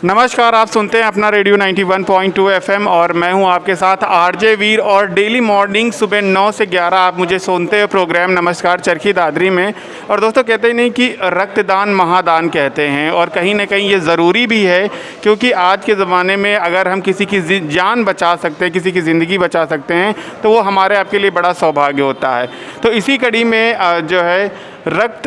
नमस्कार, आप सुनते हैं अपना रेडियो 91.2 एफएम और मैं हूं आपके साथ आरजे वीर। और डेली मॉर्निंग सुबह 9 से 11 आप मुझे सुनते हो प्रोग्राम नमस्कार चरखी दादरी में। और दोस्तों, कहते ही नहीं कि रक्तदान महादान कहते हैं, और कहीं ना कहीं ये ज़रूरी भी है, क्योंकि आज के ज़माने में अगर हम किसी की जान बचा सकते हैं, किसी की ज़िंदगी बचा सकते हैं, तो वो हमारे आपके लिए बड़ा सौभाग्य होता है। तो इसी कड़ी में जो है रक्त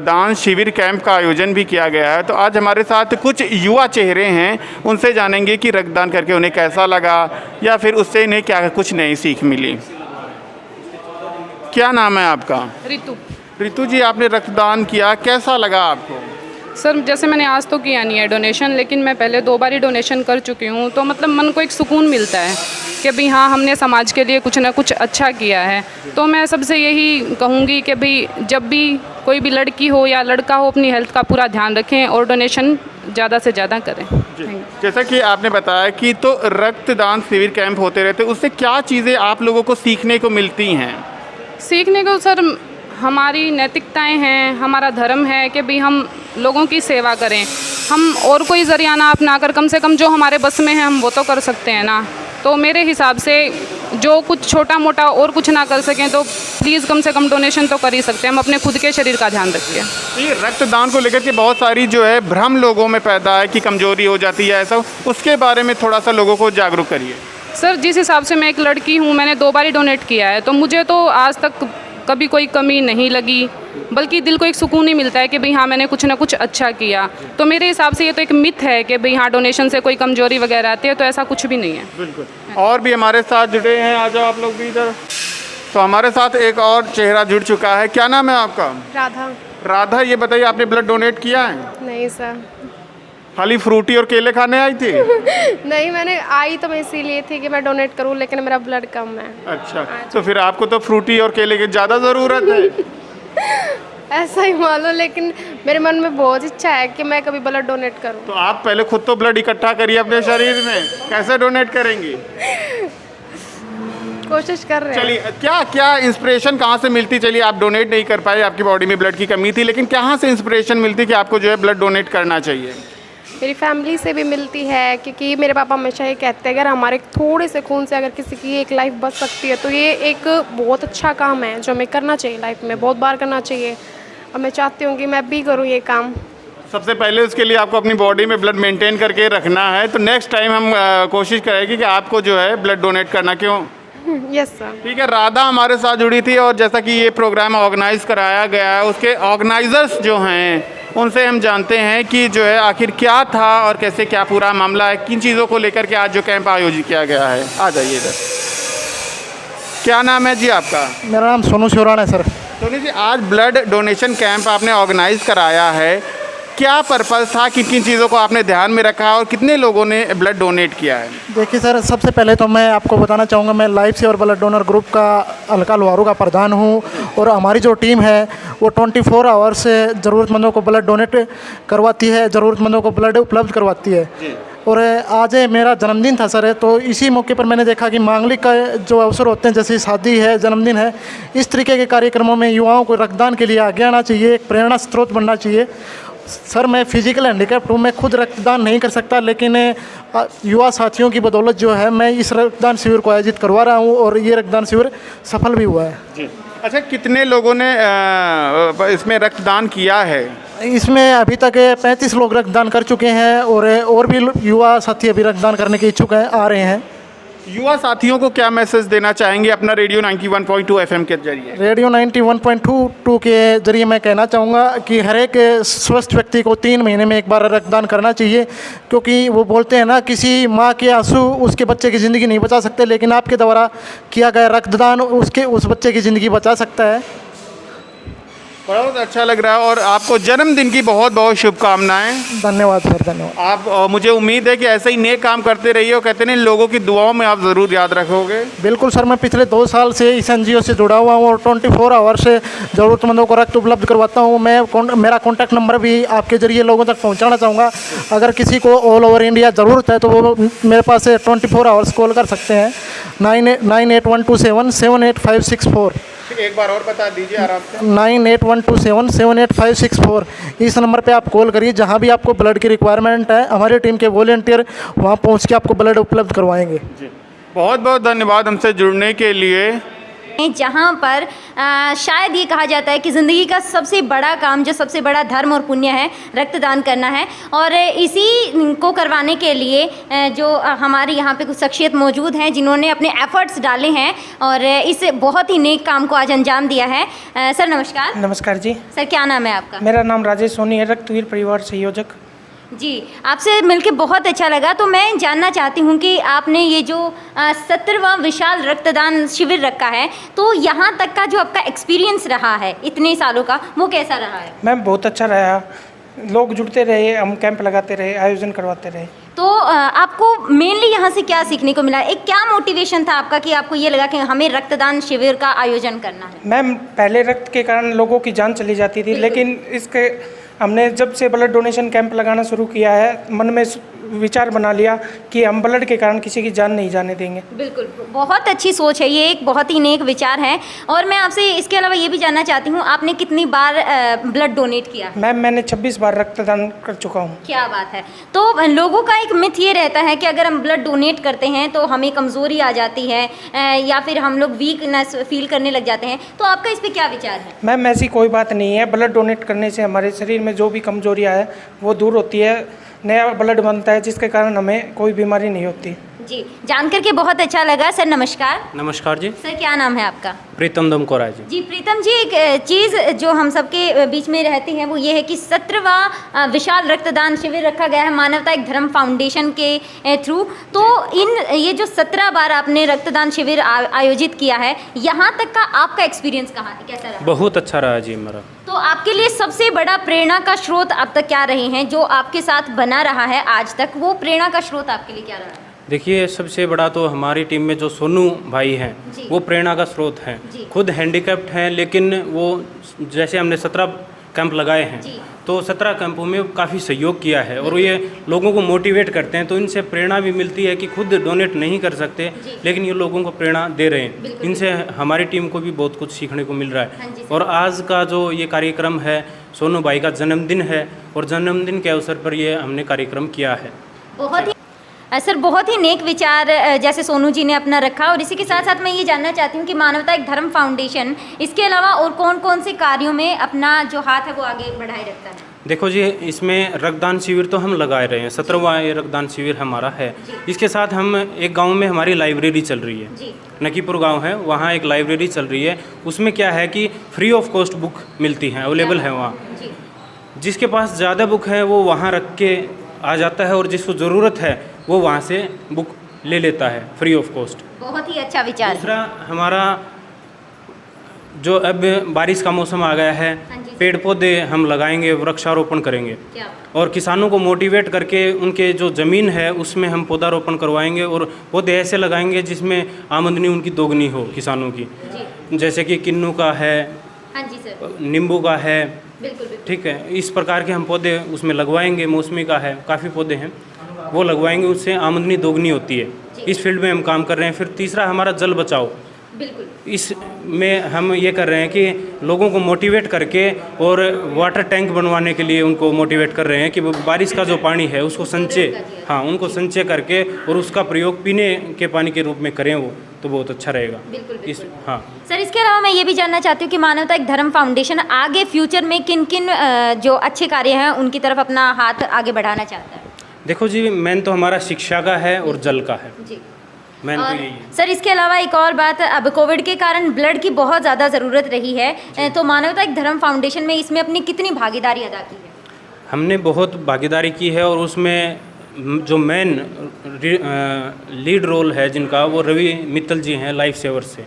दान शिविर कैंप का आयोजन भी किया गया है। तो आज हमारे साथ कुछ युवा चेहरे हैं, उनसे जानेंगे कि रक्तदान करके उन्हें कैसा लगा या फिर उससे इन्हें क्या कुछ नई सीख मिली। क्या नाम है आपका? रितु। रितु जी, आपने रक्तदान किया, कैसा लगा आपको? सर, जैसे मैंने आज तो किया नहीं है डोनेशन, लेकिन मैं पहले 2 बार ही डोनेशन कर चुकी हूँ, तो मतलब मन को एक सुकून मिलता है कि भाई हाँ, हमने समाज के लिए कुछ ना कुछ अच्छा किया है। तो मैं सबसे यही कहूँगी कि भाई जब भी कोई भी लड़की हो या लड़का हो, अपनी हेल्थ का पूरा ध्यान रखें और डोनेशन ज़्यादा से ज़्यादा करें। जैसा कि आपने बताया कि तो रक्तदान शिविर कैंप होते रहते, उससे क्या चीज़ें आप लोगों को सीखने को मिलती हैं? सीखने को सर, हमारी नैतिकताएं हैं, हमारा धर्म है कि भाई हम लोगों की सेवा करें। हम और कोई ज़रिया ना अपना कर, कम से कम जो हमारे बस में है हम वो तो कर सकते हैं ना। तो मेरे हिसाब से जो कुछ छोटा मोटा और कुछ ना कर सकें तो प्लीज़ कम से कम डोनेशन तो कर ही सकते हैं, हम अपने खुद के शरीर का ध्यान रखें। ये रक्तदान को लेकर के बहुत सारी जो है भ्रम लोगों में पैदा है कि कमजोरी हो जाती है, ऐसा, उसके बारे में थोड़ा सा लोगों को जागरूक करिए। सर, जिस हिसाब से मैं एक लड़की हूँ, मैंने 2 बार ही डोनेट किया है, तो मुझे तो आज तक कभी कोई कमी नहीं लगी, बल्कि दिल को एक सुकून ही मिलता है कि भाई हाँ, मैंने कुछ ना कुछ अच्छा किया। तो मेरे हिसाब से ये तो एक मिथ है कि भाई हाँ, डोनेशन से कोई कमजोरी वगैरह आती है, तो ऐसा कुछ भी नहीं है। बिल्कुल। और भी हमारे साथ जुड़े हैं, आ जाओ आप लोग भी इधर। तो हमारे साथ एक और चेहरा जुड़ चुका है। क्या नाम है आपका? राधा। राधा, ये बताइए, आपने ब्लड डोनेट किया है? नहीं सर। खाली फ्रूटी और केले खाने आई थी? नहीं, मैंने आई तो मैं इसीलिए थी कि मैं डोनेट करूं, लेकिन मेरा ब्लड कम है। अच्छा, तो फिर आपको तो फ्रूटी और केले की ज़्यादा ज़रूरत है। ऐसा ही मान लो, लेकिन मेरे मन में बहुत इच्छा है कि मैं कभी ब्लड डोनेट करूं। तो आप पहले खुद तो ब्लड इकट्ठा करिए अपने शरीर में, कैसे डोनेट करेंगी? कोशिश कर रहे हैं। चलिए, क्या क्या इंस्पिरेशन कहाँ से मिलती? चलिए, आप डोनेट नहीं कर पाए, आपकी बॉडी में ब्लड की कमी थी, लेकिन कहाँ से इंस्पिरेशन मिलती कि आपको जो है ब्लड डोनेट करना चाहिए? मेरी फैमिली से भी मिलती है, क्योंकि मेरे पापा हमेशा ये कहते हैं अगर हमारे थोड़े से खून से अगर किसी की एक लाइफ बच सकती है तो ये एक बहुत अच्छा काम है जो हमें करना चाहिए, लाइफ में बहुत बार करना चाहिए। और मैं चाहती हूँ कि मैं भी करूँ ये काम। सबसे पहले उसके लिए आपको अपनी बॉडी में ब्लड मेंटेन करके रखना है। तो नेक्स्ट टाइम हम कोशिश करेंगे कि आपको जो है ब्लड डोनेट करना। क्यों? Yes sir. ठीक है। राधा हमारे साथ जुड़ी थी, और जैसा कि ये प्रोग्राम ऑर्गेनाइज कराया गया है, उसके ऑर्गेनाइजर्स जो हैं उनसे हम जानते हैं कि जो है आखिर क्या था और कैसे क्या पूरा मामला है, किन चीज़ों को लेकर के आज जो कैंप आयोजित किया गया है। आ जाइए इधर। क्या नाम है जी आपका? मेरा नाम सोनू शिवराण है सर। सोनू जी, आज ब्लड डोनेशन कैंप आपने ऑर्गेनाइज कराया है, क्या पर्पज़ था, किन किन चीज़ों को आपने ध्यान में रखा और कितने लोगों ने ब्लड डोनेट किया है? देखिए सर, सबसे पहले तो मैं आपको बताना चाहूँगा, मैं life saver blood donor group का अलका लोहारू का प्रधान हूँ, और हमारी जो टीम है वो 24 आवर्स से ज़रूरतमंदों को ब्लड डोनेट करवाती है, ज़रूरतमंदों को ब्लड उपलब्ध करवाती है। और आज मेरा जन्मदिन था सर, तो इसी मौके पर मैंने देखा कि मांगलिक का जो अवसर होते हैं, जैसे शादी है, जन्मदिन है, इस तरीके के कार्यक्रमों में युवाओं को रक्तदान के लिए आगे आना चाहिए, एक प्रेरणा स्रोत बनना चाहिए। सर, मैं फिजिकल हैंडीकैप्ड हूँ, मैं खुद रक्तदान नहीं कर सकता, लेकिन युवा साथियों की बदौलत जो है मैं इस रक्तदान शिविर को आयोजित करवा रहा हूँ, और ये रक्तदान शिविर सफल भी हुआ है जी। अच्छा, कितने लोगों ने इसमें रक्तदान किया है? इसमें अभी तक 35 लोग रक्तदान कर चुके हैं, और भी युवा साथी अभी रक्तदान करने के इच्छुक हैं, आ रहे हैं। युवा साथियों को क्या मैसेज देना चाहेंगे अपना रेडियो 91.2 एफएम के जरिए? रेडियो 91.2 के जरिए मैं कहना चाहूँगा कि हर एक स्वस्थ व्यक्ति को 3 महीने में एक बार रक्तदान करना चाहिए, क्योंकि वो बोलते हैं ना, किसी माँ के आंसू उसके बच्चे की ज़िंदगी नहीं बचा सकते, लेकिन आपके द्वारा किया गया रक्तदान उस बच्चे की ज़िंदगी बचा सकता है। बहुत अच्छा लग रहा है, और आपको जन्मदिन की बहुत बहुत शुभकामनाएं। धन्यवाद सर, धन्यवाद। आप मुझे उम्मीद है कि ऐसे ही नेक काम करते रहिए, और कहते हैं लोगों की दुआओं में आप ज़रूर याद रखोगे। बिल्कुल सर, मैं पिछले 2 साल से इस NGO से जुड़ा हुआ हूँ, और 24 आवर्स से ज़रूरतमंदों को रक्त उपलब्ध करवाता हूँ। मेरा कॉन्टैक्ट नंबर भी आपके ज़रिए लोगों तक पहुँचाना चाहूँगा। अगर किसी को ऑल ओवर इंडिया ज़रूरत है तो वो मेरे पास से 24 आवर्स कॉल कर सकते हैं। 981227 78564। एक बार और बता दीजिए आराम से। 9812778564 इस नंबर पे आप कॉल करिए। जहाँ भी आपको ब्लड की रिक्वायरमेंट है, हमारी टीम के वॉलेंटियर वहाँ पहुँच के आपको ब्लड उपलब्ध करवाएंगे। जी, बहुत बहुत धन्यवाद हमसे जुड़ने के लिए। जहाँ पर शायद ये कहा जाता है कि ज़िंदगी का सबसे बड़ा काम, जो सबसे बड़ा धर्म और पुण्य है, रक्तदान करना है। और इसी को करवाने के लिए जो हमारे यहाँ पे कुछ शख्सियत मौजूद हैं जिन्होंने अपने एफर्ट्स डाले हैं और इस बहुत ही नेक काम को आज अंजाम दिया है। सर नमस्कार। नमस्कार जी। सर क्या नाम है आपका? मेरा नाम राजेश सोनी है, रक्तवीर परिवार संयोजक। जी, आपसे मिलके बहुत अच्छा लगा। तो मैं जानना चाहती हूँ कि आपने ये जो 17वां विशाल रक्तदान शिविर रखा है, तो यहाँ तक का जो आपका एक्सपीरियंस रहा है इतने सालों का, वो कैसा रहा है? मैम बहुत अच्छा रहा, लोग जुड़ते रहे, हम कैंप लगाते रहे, आयोजन करवाते रहे। तो आपको मेनली यहाँ से क्या सीखने को मिला? एक क्या मोटिवेशन था आपका कि आपको ये लगा कि हमें रक्तदान शिविर का आयोजन करना है? मैम पहले रक्त के कारण लोगों की जान चली जाती थी, लेकिन इसके हमने जब से ब्लड डोनेशन कैंप लगाना शुरू किया है, मन में विचार बना लिया कि हम ब्लड के कारण किसी की जान नहीं जाने देंगे। बिल्कुल, बहुत अच्छी सोच है, ये एक बहुत ही नेक विचार है। और मैं आपसे इसके अलावा ये भी जानना चाहती हूँ, आपने कितनी बार ब्लड डोनेट किया? मैम मैंने 26 बार रक्तदान कर चुका हूँ। क्या बात है। तो लोगों का एक मिथ ये रहता है कि अगर हम ब्लड डोनेट करते हैं तो हमें कमज़ोरी आ जाती है या फिर हम लोग वीकनेस फील करने लग जाते हैं, तो आपका इस पर क्या विचार है? मैम ऐसी कोई बात नहीं है, ब्लड डोनेट करने से हमारे शरीर में जो भी कमजोरियाँ है वो दूर होती है, नया ब्लड बनता है, जिसके कारण हमें कोई बीमारी नहीं होती। जी, जानकर के बहुत अच्छा लगा। सर नमस्कार। नमस्कार जी। सर क्या नाम है आपका? प्रीतम दमकोरा जी। जी प्रीतम जी, एक चीज़ जो हम सबके बीच में रहती है वो ये है कि 17वां विशाल रक्तदान शिविर रखा गया है मानवता एक धर्म फाउंडेशन के थ्रू। तो ये जो 17 बार आपने रक्तदान शिविर आयोजित किया है, यहाँ तक का आपका एक्सपीरियंस कैसा रहा? बहुत अच्छा रहा जी मेरा। तो आपके लिए सबसे बड़ा प्रेरणा का स्रोत अब तक क्या रहे हैं, जो आपके साथ बना रहा है आज तक, वो प्रेरणा का स्रोत आपके लिए क्या रहा है? देखिए, सबसे बड़ा तो हमारी टीम में जो सोनू भाई हैं वो प्रेरणा का स्रोत हैं। खुद हैंडीकैप्ड हैं, लेकिन वो जैसे हमने 17 कैंप लगाए हैं तो 17 कैंपों में काफ़ी सहयोग किया है और ये लोगों को मोटिवेट करते हैं। तो इनसे प्रेरणा भी मिलती है कि खुद डोनेट नहीं कर सकते, लेकिन ये लोगों को प्रेरणा दे रहे हैं। इनसे हमारी टीम को भी बहुत कुछ सीखने को मिल रहा है। और आज का जो ये कार्यक्रम है, सोनू भाई का जन्मदिन है और जन्मदिन के अवसर पर ये हमने कार्यक्रम किया है। बहुत ही सर, बहुत ही नेक विचार जैसे सोनू जी ने अपना रखा। और इसी के साथ साथ मैं ये जानना चाहती हूँ कि मानवता एक धर्म फाउंडेशन इसके अलावा और कौन कौन से कार्यों में अपना जो हाथ है वो आगे बढ़ाए रखता है? देखो जी, इसमें रक्तदान शिविर तो हम लगाए रहे हैं, 17वां ये रक्तदान शिविर हमारा है। इसके साथ हम एक गांव में हमारी लाइब्रेरी चल रही है, नकीपुर गांव है, वहाँ एक लाइब्रेरी चल रही है। उसमें क्या है कि फ्री ऑफ कॉस्ट बुक मिलती हैं, अवेलेबल है वहाँ। जिसके पास ज़्यादा बुक है वो वहाँ रख के आ जाता है और जिसको ज़रूरत है वो वहाँ से बुक ले लेता है फ्री ऑफ कॉस्ट। बहुत ही अच्छा विचार। दूसरा, हमारा जो अब बारिश का मौसम आ गया है, पेड़ पौधे हम लगाएंगे, वृक्षारोपण करेंगे और किसानों को मोटिवेट करके उनके जो ज़मीन है उसमें हम पौधारोपण करवाएंगे और पौधे ऐसे लगाएंगे जिसमें आमदनी उनकी दोगुनी हो किसानों की। जैसे कि किन्नू का है, नींबू का है, ठीक है, इस प्रकार के हम पौधे उसमें लगवाएंगे। मौसमी का है, काफ़ी पौधे हैं वो लगवाएंगे, उससे आमदनी दोगुनी होती है। इस फील्ड में हम काम कर रहे हैं। फिर तीसरा हमारा जल बचाओ, इसमें हम ये कर रहे हैं कि लोगों को मोटिवेट करके और वाटर टैंक बनवाने के लिए उनको मोटिवेट कर रहे हैं कि बारिश का जो पानी है उसको संचय, हाँ, उनको संचय करके और उसका प्रयोग पीने के पानी के रूप में करें, वो तो बहुत अच्छा रहेगा। इस हाँ सर, इसके अलावा मैं ये भी जानना चाहती हूँ कि मानवता एक धर्म फाउंडेशन आगे फ्यूचर में किन किन जो अच्छे कार्य हैं उनकी तरफ अपना हाथ आगे बढ़ाना चाहता है? देखो जी, मेन तो हमारा शिक्षा का है और जल का है जी। मेन तो यही है। सर, इसके अलावा एक और बात, अब कोविड के कारण ब्लड की बहुत ज़्यादा ज़रूरत रही है, तो मानवता एक धर्म फाउंडेशन में इसमें अपनी कितनी भागीदारी अदा की है? हमने बहुत भागीदारी की है और उसमें जो मेन लीड रोल है जिनका, वो रवि मित्तल जी हैं लाइफ सेवर से।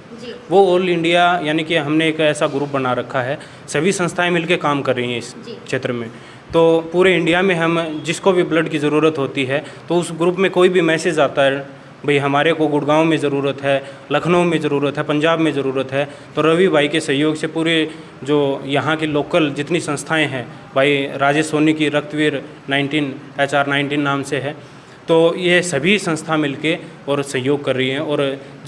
वो ऑल इंडिया, यानी कि हमने एक ऐसा ग्रुप बना रखा है, सभी संस्थाएं मिलकर काम कर रही हैं इस क्षेत्र में। तो पूरे इंडिया में हम जिसको भी ब्लड की ज़रूरत होती है तो उस ग्रुप में कोई भी मैसेज आता है, भाई हमारे को गुड़गांव में ज़रूरत है, लखनऊ में ज़रूरत है, पंजाब में ज़रूरत है, तो रवि भाई के सहयोग से पूरे जो यहाँ की लोकल जितनी संस्थाएं हैं, भाई राजेश सोनी की रक्तवीर 19 HR 19 नाम से है, तो ये सभी संस्था मिलके और सहयोग कर रही हैं और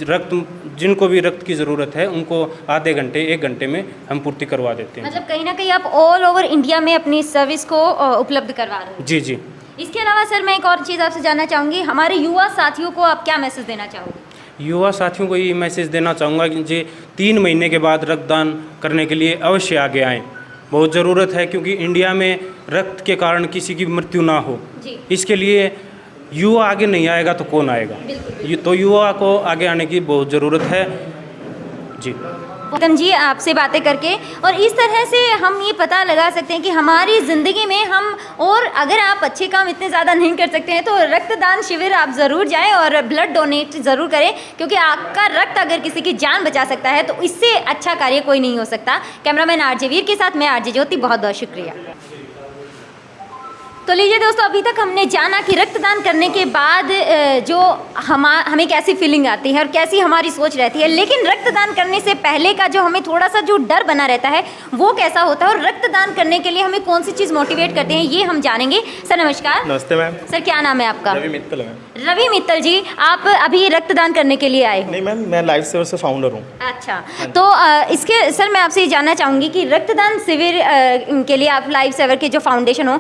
रक्त जिनको भी रक्त की ज़रूरत है उनको आधे घंटे 1 घंटे में हम पूर्ति करवा देते हैं। मतलब कहीं ना कहीं आप ऑल ओवर इंडिया में अपनी इस सर्विस को उपलब्ध करवा रहे हो। जी जी। इसके अलावा सर मैं एक और चीज़ आपसे जानना चाहूँगी, हमारे युवा साथियों को आप क्या मैसेज देना चाहोगे? युवा साथियों को ये मैसेज देना चाहूँगा कि जी 3 महीने के बाद रक्तदान करने के लिए अवश्य आगे आएँ। बहुत ज़रूरत है क्योंकि इंडिया में रक्त के कारण किसी की मृत्यु ना हो। इसके लिए युवा आगे नहीं आएगा तो कौन आएगा? तो युवा को आगे आने की बहुत ज़रूरत है जी। गौतम जी आपसे बातें करके और इस तरह से हम ये पता लगा सकते हैं कि हमारी ज़िंदगी में हम, और अगर आप अच्छे काम इतने ज़्यादा नहीं कर सकते हैं तो रक्तदान शिविर आप ज़रूर जाएं और ब्लड डोनेट ज़रूर करें, क्योंकि आपका रक्त अगर किसी की जान बचा सकता है तो इससे अच्छा कार्य कोई नहीं हो सकता। कैमरामैन आरजे वीर के साथ मैं आरजे ज्योति, बहुत बहुत शुक्रिया। तो लीजिए दोस्तों, अभी तक हमने जाना कि रक्तदान करने के बाद जो हमें कैसी फीलिंग आती है और कैसी हमारी सोच रहती है, लेकिन रक्तदान करने से पहले का जो हमें थोड़ा सा जो डर बना रहता है वो कैसा होता है और रक्तदान करने के लिए हमें कौन सी चीज़ मोटिवेट करते हैं ये हम जानेंगे। सर नमस्कार। नमस्ते मैम। सर क्या नाम है आपका? रवि मित्तल मैम। रवि मित्तल जी, आप अभी रक्तदान करने के लिए आए हो? नहीं मैम, मैं लाइफ सेवर से फाउंडर हूँ। अच्छा, तो इसके सर मैं आपसे ये जानना चाहूँगी कि रक्तदान शिविर के लिए आप लाइफ सेवर के जो फाउंडेशन हो,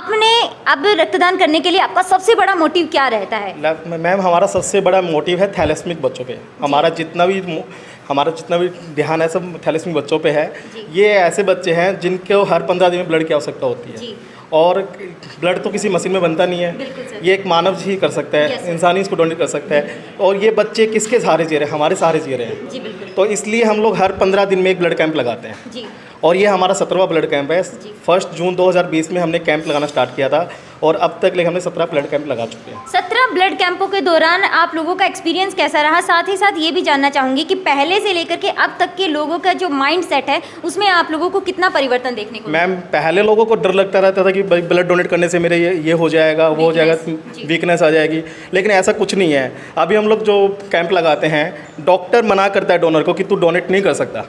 आपने अब रक्तदान करने के लिए आपका सबसे बड़ा मोटिव क्या रहता है? मैम हमारा सबसे बड़ा मोटिव है थैलेस्मिक बच्चों पे। हमारा जितना भी ध्यान है सब थैलेस्मिक बच्चों पे है। ये ऐसे बच्चे हैं जिनको हर 15 दिन में ब्लड की आवश्यकता होती है और ब्लड तो किसी मशीन में बनता नहीं है, ये एक मानव ही कर सकता है, इंसान ही इसको डोनेट कर सकता है। और ये बच्चे किसके सहारे जी रहे हैं? हमारे सहारे जी रहे हैं। तो इसलिए हम लोग हर 15 दिन में एक ब्लड कैंप लगाते हैं और ये हमारा 17वां ब्लड कैंप है। 1 जून 2020 में हमने कैंप लगाना स्टार्ट किया था और अब तक हमने 17 ब्लड कैंप लगा चुके हैं। 17 ब्लड कैंपों के दौरान आप लोगों का एक्सपीरियंस कैसा रहा? साथ ही साथ ये भी जानना चाहूँगी कि पहले से लेकर के अब तक के लोगों का जो माइंड सेट है उसमें आप लोगों को कितना परिवर्तन देखने को? मैम पहले लोगों को डर लगता रहता था कि ब्लड डोनेट करने से मेरे ये हो जाएगा, वो हो जाएगा, वीकनेस आ जाएगी, लेकिन ऐसा कुछ नहीं है। अभी हम लोग जो कैंप लगाते हैं, डॉक्टर मना करता है डोनर को कि तू डोनेट नहीं कर सकता,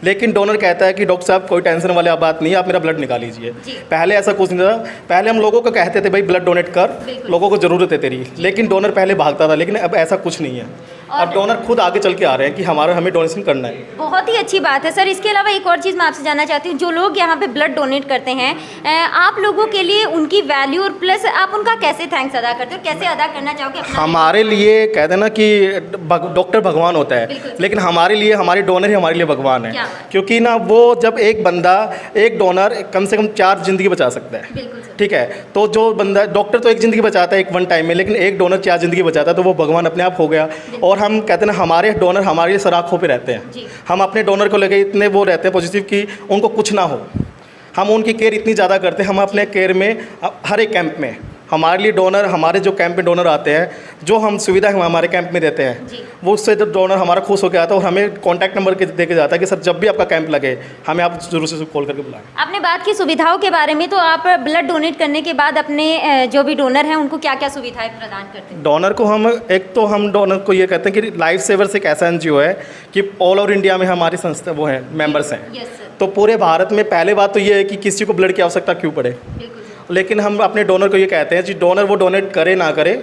लेकिन डोनर कहता है कि डॉक्टर साहब कोई टेंशन वाली बात नहीं है, आप मेरा ब्लड निकाल लीजिए। पहले ऐसा कुछ नहीं था। पहले हम लोगों को कहते थे भाई ब्लड डोनेट कर, लोगों को ज़रूरत है तेरी, लेकिन डोनर पहले भागता था। लेकिन अब ऐसा कुछ नहीं है, अब डोनर खुद आगे चल के आ रहे हैं कि हमें डोनेशन करना है। बहुत ही अच्छी बात है सर। इसके अलावा एक और चीज़ मैं आपसे जानना चाहती हूँ, जो लोग यहाँ पे ब्लड डोनेट करते हैं, आप लोगों के लिए उनकी वैल्यू और प्लस आप उनका कैसे थैंक्स अदा करते हो, कैसे अदा करना चाहोगे? हमारे लिए कहते हैं ना कि डॉक्टर भगवान होता है, लेकिन हमारे लिए हमारे डोनर ही हमारे लिए भगवान है। क्योंकि ना वो जब एक बंदा, एक डोनर कम से कम 4 ज़िंदगी बचा सकता है, ठीक है? तो जो बंदा, डॉक्टर तो एक ज़िंदगी बचाता है एक 1 टाइम में, लेकिन एक डोनर 4 ज़िंदगी बचाता है, तो वो भगवान अपने आप हो गया। और हम कहते हैं ना हमारे डोनर हमारे सराखों पे रहते हैं। हम अपने डोनर को लेके इतने वो रहते हैं पॉजिटिव कि उनको कुछ ना हो। हम उनकी केयर इतनी ज़्यादा करते हैं। हम अपने केयर में हर एक कैंप में हमारे लिए डोनर, हमारे जो कैंप में डोनर आते हैं, जो हम सुविधा हमारे कैंप में देते हैं, वो उससे जब डोनर हमारा खुश होकर आता है और हमें कॉन्टैक्ट नंबर दे के जाता है कि सर जब भी आपका कैंप लगे हमें आप जरूर से कॉल करके बुलाएं। आपने बात की सुविधाओं के बारे में, तो आप ब्लड डोनेट करने के बाद अपने जो भी डोनर हैं उनको क्या क्या सुविधाएं प्रदान करते हैं? डोनर को हम डोनर को ये कहते हैं कि लाइफ सेवर्स एक ऐसा NGO है कि ऑल ओवर इंडिया में हमारी संस्था वो है, मेंबर्स हैं। तो पूरे भारत में पहले बात तो ये है कि किसी को ब्लड की आवश्यकता क्यों पड़े, लेकिन हम अपने डोनर को ये कहते हैं कि डोनर वो डोनेट करे ना करे,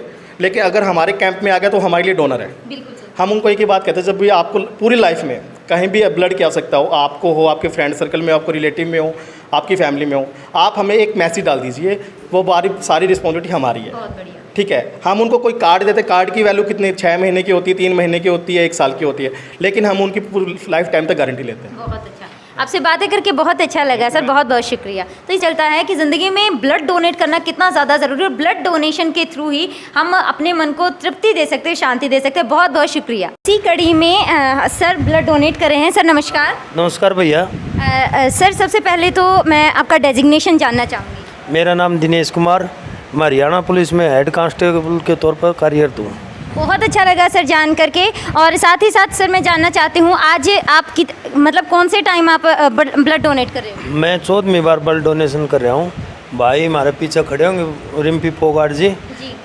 लेकिन अगर हमारे कैंप में आ गया तो हमारे लिए डोनर है। हम उनको एक ही बात कहते हैं, जब भी आपको पूरी लाइफ में कहीं भी ब्लड की आवश्यकता हो, आपको हो, आपके फ्रेंड सर्कल में, आपको रिलेटिव में हो, आपकी फैमिली में हो, आप हमें एक मैसेज डाल दीजिए, वो सारी रिस्पॉन्सिबिलिटी हमारी है। ठीक है? हम उनको कोई कार्ड देते, कार्ड की वैल्यू कितनी 6 महीने की होती है, 3 महीने की होती है, 1 साल की होती है, लेकिन हम उनकी पूरी लाइफ टाइम तक गारंटी लेते हैं। बहुत अच्छा, आपसे बातें करके बहुत अच्छा लगा सर, बहुत बहुत शुक्रिया। तो ये चलता है कि ज़िंदगी में ब्लड डोनेट करना कितना ज़्यादा ज़रूरी है और ब्लड डोनेशन के थ्रू ही हम अपने मन को तृप्ति दे सकते हैं, शांति दे सकते हैं। बहुत बहुत शुक्रिया। इसी कड़ी में सर ब्लड डोनेट कर रहे हैं। सर नमस्कार। नमस्कार भैया। सर सबसे पहले तो मैं आपका डेजिग्नेशन जानना चाहूँगी। मेरा नाम दिनेश कुमार, मैं हरियाणा पुलिस में हेड कांस्टेबल के तौर पर कार्यरत हूँ। बहुत अच्छा लगा सर जान करके। और साथ ही साथ सर मैं जानना चाहती हूँ, आज आप मतलब कौन से टाइम आप ब्लड डोनेट कर रहे हो? मैं 14वीं बार ब्लड डोनेशन कर रहा हूँ। भाई हमारे पीछे खड़े होंगे, रिम्पी फोगाट जी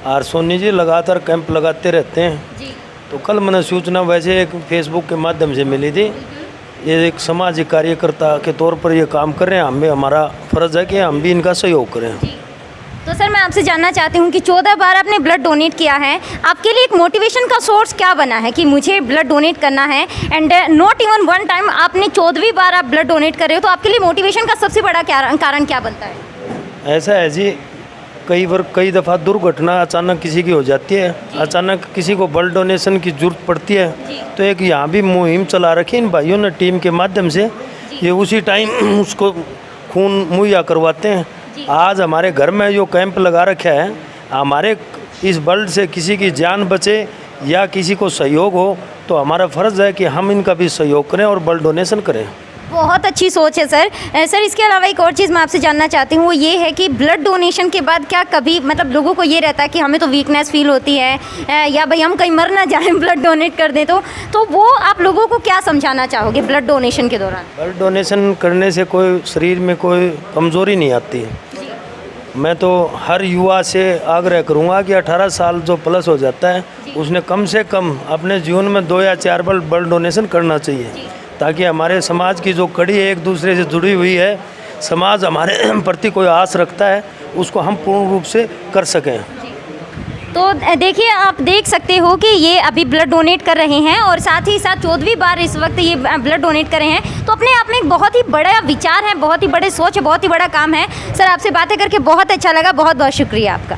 और सोनी जी लगातार कैंप लगाते रहते हैं। तो कल मैंने सूचना वैसे एक फेसबुक के माध्यम से मिली थी। ये एक सामाजिक कार्यकर्ता के तौर पर ये काम कर रहे हैं, हमें हमारा फ़र्ज़ है कि हम भी इनका सहयोग करें। तो सर मैं आपसे जानना चाहती हूँ कि 14 बार आपने ब्लड डोनेट किया है, आपके लिए एक मोटिवेशन का सोर्स क्या बना है कि मुझे ब्लड डोनेट करना है, and not even one time आपने 14वीं बार आप ब्लड डोनेट कर रहे हो, तो आपके लिए मोटिवेशन का सबसे बड़ा कारण क्या बनता है? ऐसा है जी, कई दफ़ा दुर्घटना अचानक किसी की हो जाती है, अचानक किसी को ब्लड डोनेशन की ज़रूरत पड़ती है, तो एक यहाँ भी मुहिम चला रखी इन भाइयों ने टीम के माध्यम से, ये उसी टाइम उसको खून मुहैया करवाते हैं। आज हमारे घर में जो कैंप लगा रखा है, हमारे इस ब्लड से किसी की जान बचे या किसी को सहयोग हो, तो हमारा फ़र्ज़ है कि हम इनका भी सहयोग करें और ब्लड डोनेशन करें। बहुत अच्छी सोच है सर। सर इसके अलावा एक और चीज़ मैं आपसे जानना चाहती हूँ, वो ये है कि ब्लड डोनेशन के बाद क्या कभी मतलब लोगों को ये रहता है कि हमें तो वीकनेस फील होती है या भाई हम कहीं मर ना जाएं ब्लड डोनेट कर दें, तो वो आप लोगों को क्या समझाना चाहोगे ब्लड डोनेशन के दौरान? ब्लड डोनेशन करने से कोई शरीर में कोई कमज़ोरी नहीं आती है। मैं तो हर युवा से आग्रह करूंगा कि 18 साल जो प्लस हो जाता है उसने कम से कम अपने जीवन में 2 या 4 बार ब्लड डोनेशन करना चाहिए, ताकि हमारे समाज की जो कड़ी है एक दूसरे से जुड़ी हुई है, समाज हमारे प्रति कोई आस रखता है, उसको हम पूर्ण रूप से कर सकें। तो देखिए आप देख सकते हो कि ये अभी ब्लड डोनेट कर रहे हैं और साथ ही साथ 14वीं बार इस वक्त ये ब्लड डोनेट कर रहे हैं, तो अपने आप में एक बहुत ही बड़ा विचार है, बहुत ही बड़े सोच है, बहुत ही बड़ा काम है। सर आपसे बातें करके बहुत अच्छा लगा, बहुत बहुत शुक्रिया आपका।